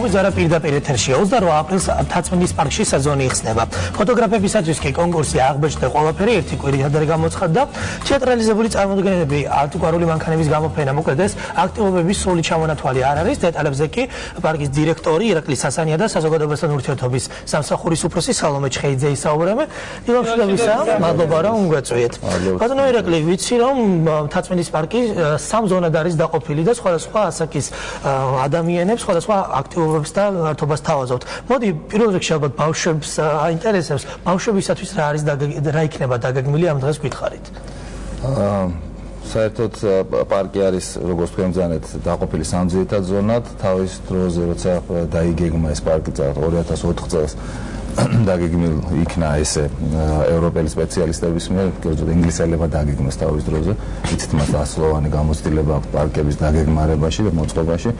თავის არა პირდაპირ ეთერშია 28 აპრილს მთაწმინდის პარკში სეზონი იხსნება. ფოტოგრაფებისათვის კი კონკურსი აღბეჭდა ყველაფერი ერთი კვირით ადრე გამოცხადდა. თეატრალიზებული წარმოდგენები არტუკვარული მანქანების გამოფენა მოკლედ ეს აქტივობების სრული ჩამონათვალი არ არის. დეტალებზე კი პარკის დირექტორი ირაკლი სასანია და საზოგადოებასთან ურთიერთობის სამსახურის უფროსი სალომე ჩხეიძე ისაუბრებენ. დილამშვიდობისა, მადლობა რომ გვეწვიეთ. ბატონო ირაკლი, ვიცი რომ მთაწმინდის პარკი სამ ზონად არის დაყოფილი და სხვადასხვა ასაკის ადამიანებს სხვადასხვა აქტივობებს და გართობას თავაზობთ. მოდი პირველ რიგში ალბათ ბავშვებს აინტერესებს, ბავშვებისათვის რა არის რა იქნება დაგეგმილი ამ დღეს გითხარით. საერთოდ პარკი არის როგორც თქვენ მზანეთ დაყოფილი სამ ძირითად ზონად. თავის დროზე როცა დაიგეგმა ეს პარკი 2004 წელს დაგეგმილ იქნა ესე ევროპელი სპეციალისტების მიერ, კერძოდ ინგლისელებმა დაგეგმეს თავის დროზე. იცით მას ასლოვანი გამოცდილება აქვს პარკების დაგეგმარებაში და მოწყობაში.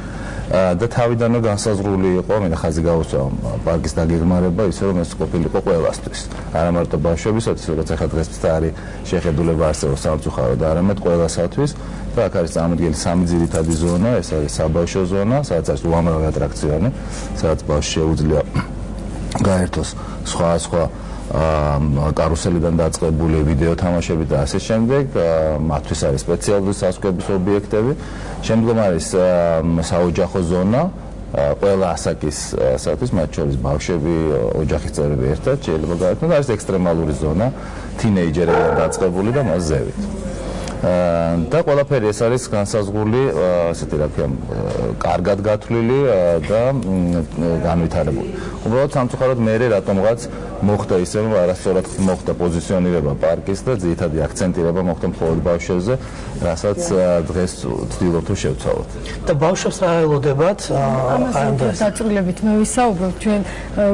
და თავიდანვე განსაზღვრული იყო, მინდა ხაზი გავუსვა პარკის დაგეგმარება, ისე რომ ეს ყოფილიყო ყველასთვის. არა მარტო ბავშვებისათვის, როგორც ახლა დღეს არის შეხედულება არსებობს სამწუხაროდ, არამედ ყველასათვის. და აქ არის წარმოდგენილი სამი ძირითადი ზონა, ეს არის საბავშვო ზონა, სადაც არის უამრავი ატრაქციონი, სადაც ბავშვს შეუძლია გაერთოს სხვა კარუსელიდან დაწყებული ვიდეო თამაშები და ასე შემდეგ. მათთვის არის სპეციალური სასწავლების ობიექტები. შემდგომ არის საოჯახო ზონა, ყველა ასაკისათვის, მათ შორის ბავშვები, ოჯახის წევრები ერთად შეიძლება გაერთონ და არის ექსტრემალური ზონა, თინეიჯერებიდან დაწყებული და მას ზევით. და ყველაფერი ეს არის განსაზღვრული, ასეთი რა ქვია, კარგად გათვლილი და განვითარებული. უბრალოდ სამწუხაროდ მე რატომღაც მოხდა ისე, რომ არასწორად მოხდა პოზიციონირება პარკის და ძირითადი აქცენტირება მოხდა მხოლოდ ბავშვებზე, რასაც დღეს ვცდილობ თუ შევცვალოთ. და ბავშვებს რა ელოდებათ? ამაზე დაწვრილებით მე ვისაუბრებ, ჩვენ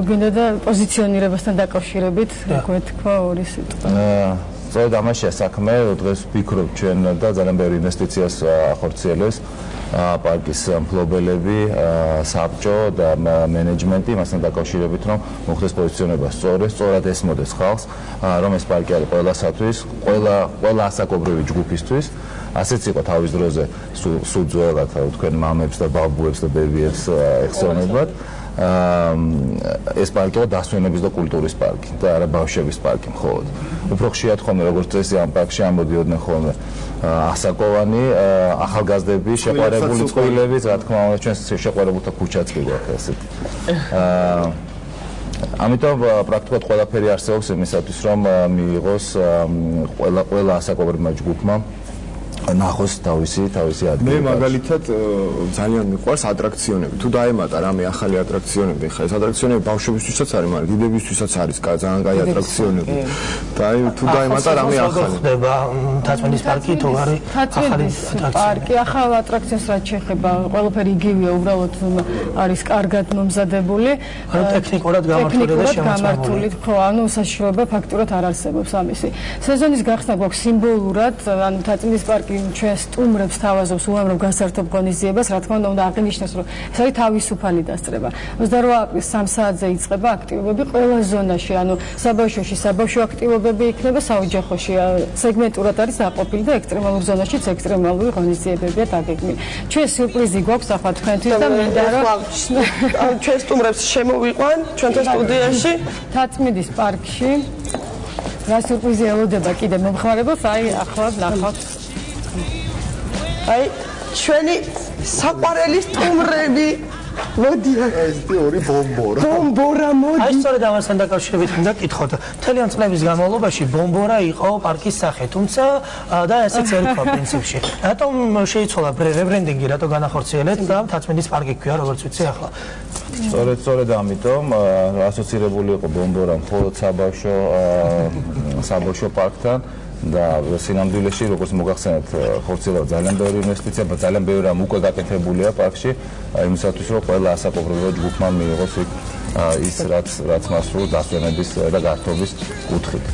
გვინდა და პოზიციონირებასთან დაკავშირებით, როგორ თქვა ორი სიტყვა. სწორედ ამაშია საქმე, დღეს ვფიქრობ ჩვენ და ძალიან ბევრი ინვესტიციას ახორციელებს პარკის მფლობელები, საბჭო და მენეჯმენტი, მასთან დაკავშირებით, რომ მოხდეს პოზიციონირება სწორად ესმოდეს ხალხს, რომ ეს პარკი არის ყველასათვის, ყველა ასაკობრივი ჯგუფისთვის. ასეც იყო თავის დროზე სულ ძველად, თქვენ მამებს და ბაბუებს და ბებიებს ეხსენებათ. ეს პარკი იყო დასვენების და კულტურის პარკი და არა ბავშვების პარკი მხოლოდ. უფრო ხშირად ხოლმე როგორც წესი ამ პარკში ამოდიოდნენ ხოლმე ასაკოვანი, ახალგაზრდები, შეყვარებული წყვილები, რა თქმა უნდა, ჩვენ შეყვარებულთა ქუჩაც კი გვაქვს ასეთი. ამიტომ პრაქტიკულად ყველაფერი არსებობს იმისათვის, რომ მიიღოს ყველა ასაკობრივმა ჯგუფმა ნახოს თავისი ადგილი. მე მაგალითად ძალიან მიყვარს ატრაქციონები. თუ დაემატა რამე ახალი ატრაქციონები, ხა ეს ატრაქციონები ბავშვებისთვისაც არის, მაგრამ დიდებისთვისაც არის ძალიან კაი ატრაქციონები. და თუ დაემატა რამე ახალი. ხდება მთაწმინდის პარკი თუ არის ახალი პარკი, ახალ ატრაქციონს რაც შეეხება, ყველაფერი იგივეა, უბრალოდ არის კარგად მომზადებული. ტექნიკურად გამართული და შემოწმებული. ხო, ანუ საშიშროება ფაქტურად არ არსებობს ამისი. სეზონის გახსნა გვაქვს სიმბოლურად, ანუ მთაწმინდის პარკი ჩვენ სტუმრებს თავაზობს უამრავ გასართობ ღონისძიებას, რა თქმა უნდა აღინიშნოს, რომ ეს არის თავისუფალი დასწრება. 28 აპრილს 3 საათზე იწყება აქტივობები ყველა ზონაში, ანუ საბავშვოში საბავშვო აქტივობები იქნება, საოჯახოში სეგმენტურად არის დაყოფილი და ექსტრემალურ ზონაშიც ექსტრემალური ღონისძიებებია დაგეგმილი. ჩვენ სიურპრიზი გვაქვს ახლა თქვენთვის და მინდა რომ ჩვენ სტუმრებს შემოვიყვან ჩვენთან სტუდიაში მთაწმინდის პარკში. რა სიურპრიზი ელოდება კიდე მომხმარებელს, აი ახლა ნახავთ. აი ჩვენი საყვარელი სტუმრები მოდიან. ეს ორი ბომბორა. ბომბორა მოდი. აი სწორედ ამასთან დაკავშირებით მინდა გითხოთ. მთელი ამ წლების განმავლობაში ბომბორა იყო პარკის სახე, თუმცა და ესეც ერქვა პრინციპში. რატომ შეიცვალა რებრენდინგი, რატო განახორციელეთ და მთაწმინდის პარკი ქვია, როგორც ვიცი ახლა. სწორედ ამიტომ ასოცირებული იყო ბომბორა მხოლოდ საბავშვო პარკთან. და სინამდვილეში როგორც მოგახსენეთ ხორციელდება ძალიან ბევრი ინვესტიცია, ძალიან ბევრი რამ უკვე გაკეთებულია პარკში, იმისათვის რომ ყველა ასაკობრივი ჯგუფმა მიიღოს ის რაც მას სურს დასვენების და გართობის კუთხით.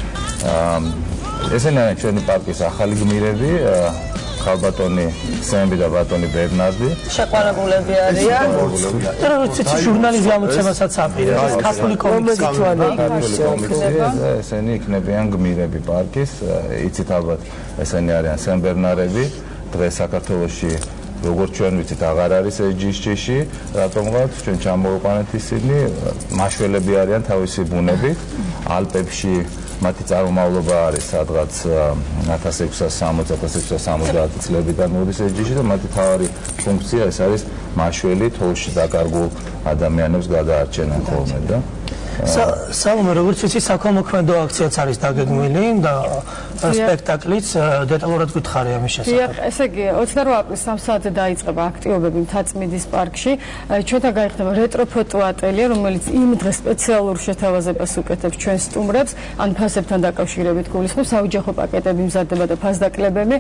ესენი არის ჩვენი პარკის ახალი გმირები, ხალბატონი სემბი და ბატონი ბერნარდი. შეყვარებულები არიან. ციცი ჟურნალისტი ამოცემასაც აპირებს, ქართული კომიქსი. ესენი იქნებიან გმირები პარკის, იცით ალბათ ესენი არიან სენ ბერნარები, დღეს საქართველოში როგორც ჩვენ ვიცით, აღარ არის SGS-ში, რატომღაც ჩვენ ჩამოვიყვანეთ ისინი, მაშველები არიან თავისი ბუნებით, ალპებში მათი წარმომავლობა არის სადღაც 1660-1670 წლებიდან მოდის SGS-ში და მათი თავარი ფუნქცია ეს არის მაშველი თოვლში დაკარგულ ადამიანებს გადაარჩენა ხოლმე და სალომე, როგორც ვიცი, საქველმოქმედო აქციაც არის დაგეგმილი და სპექტაკლიც დეტალურად გითხარი ამის შესახებ. ესე იგი, 28 აპრილის 3 საათზე დაიწყება აქტივობები მთაწმინდის პარკში. ჩვენთან გაიხდება რეტროფოტო ატელიე, რომელიც იმ დღეს სპეციალურ შეთავაზებას უკეთებს ჩვენ სტუმრებს, ან ფასებთან დაკავშირებით გულისხმობს, საოჯახო პაკეტები მზადდება და ფასდაკლებები.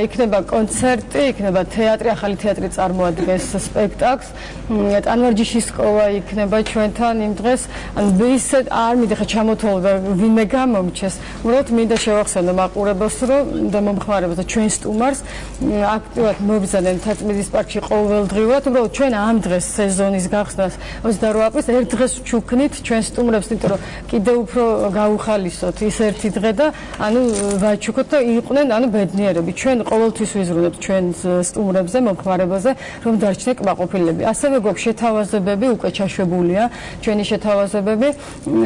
იქნება კონცერტი, იქნება თეატრი, ახალი თეატრი წარმოადგენს სპექტაკლს. ტანვარჯიშის სკოლა იქნება ჩვენთან იმ დღეს. ისე არ მინდა ჩამოთვალო და ვინმე გამომჩეს. უბრალოდ მინდა შევახსენო მაყურებელს და მომხმარებელს და ჩვენ სტუმარს აქტიურად მობრძადნენ მთაწმინდის პარკში ყოველდღიურად. უბრალოდ ჩვენ ამ დღეს სეზონის გახსნას 28 აპრილს ერთ დღეს ვჩუქნით ჩვენ სტუმრებს, იმიტომ რომ კიდევ უფრო გაუხალისოთ ის ერთი დღე და ვაჩუქოთ და იყვნენ ბედნიერები. ჩვენ ყოველთვის ვიზრუნებთ ჩვენ სტუმრებზე, მომხმარებელზე, რომ დარჩნენ კმაყოფილები. ასევე გვაქვს შეთავაზებები, უკვე ჩაშვებულია ჩვენი შეთავაზებები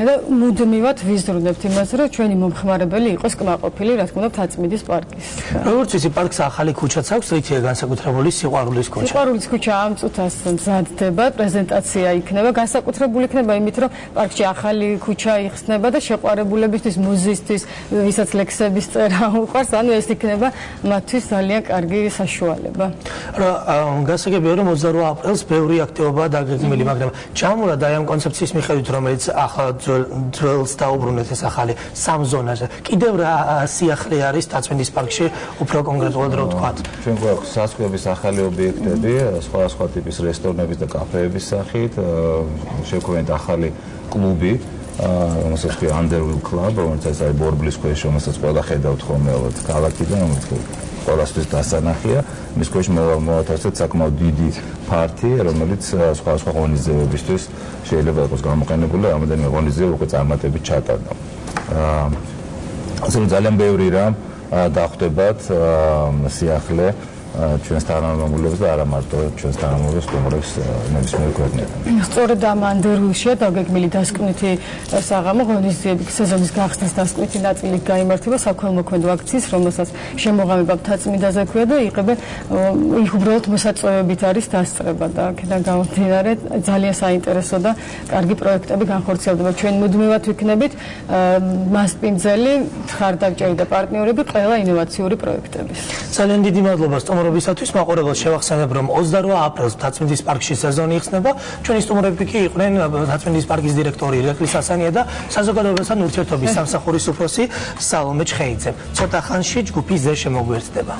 და მუდმივად ვიზრუნებთ იმაზე, რომ ჩვენი მომხმარებელი იყოს კმაყოფილი, რა თქმა უნდა, მთაწმინდის პარკის. როგორც ვიცი, პარკს ახალი ქუჩაც აქვს, რითია განსაკუთრებული სიყვარულის ქუჩა. სიყვარულის ქუჩა ამ წუთას მზადდება, პრეზენტაცია იქნება, განსაკუთრებული იქნება იმით, რომ პარკში ახალი ქუჩა იხსნება და შეყვარებულებისთვის, მუზეისთვის, ვისაც ლექსების წერა უყვარს, ეს იქნება მათთვის ძალიან კარგი საშუალება. გასაგებია, რომ 28 აპრილს ბევრი აქტივობაა დაგეგმილი, მაგრამ ჩამოვლადა ამ კონცეფციის მიხედვით, რომელიც ახლა ძველს დაუბრუნეთ ეს ახალი სამ ზონაზე. კიდევ რა სიახლე არის მთაწმინდის პარკში, უფრო კონკრეტულად რო ვთქვათ. ჩვენ გვაქვს სასწავლების ახალი ობიექტები, სხვადასხვა ტიპის რესტორნების და კაფეების სახით, შევქმნით ახალი კლუბი, რომელსაც ქვია Underwood Club, რომელიც არის ბორბლის ქვეშ, რომელსაც ყველა ხედავთ ხოლმე ქალაქიდან, რომელიც ყველასთვის დასანახია. მის ქვეშ მოვათავსეთ საკმაოდ დიდი ფართი, რომელიც სხვადასხვა ღონისძიებებისთვის შეიძლება იყოს გამოყენებული, რამოდენიმე ღონისძიება უკვე წარმატებით ჩატარდა. ასე რომ ძალიან ბევრი რამ დახვდებათ სიახლე ჩვენს თანამემამულებს და არა მარტო ჩვენს თანამემამულებს სტუმრებს ნებისმიერ ქვეყნიდან. სწორედ ამ Underwood-შია დაგეგმილი დასკვნითი საღამო ღონისძიების სეზონის გახსნის დასკვნითი ნაწილი გაიმართება საქველმოქმედო აქციის, რომელსაც შემოღამება მთაწმინდაზე ქვია და იქ უბრალოდ მოსაწვევებით არის დასწრება და აქედან გამომდინარე ძალიან საინტერესო და კარგი პროექტები განხორციელდება. ჩვენ მუდმივად ვიქნებით მასპინძელი, მხარდამჭერი და პარტნიორები ყველა ინოვაციური პროექტების. ძალიან დიდი მადლობა სტუმრობისათვის. მაყურებელს შევახსენებ, რომ 28 აპრილს მთაწმინდის პარკში სეზონი იხსნება. ჩვენი სტუმრები კი იყვნენ მთაწმინდის პარკის დირექტორი ირაკლი სასანია და საზოგადოებასთან ურთიერთობის სამსახურის უფროსი სალომე ჩხეიძე. ცოტა ხანში ჯგუფი ზე შემოგვეერთდება.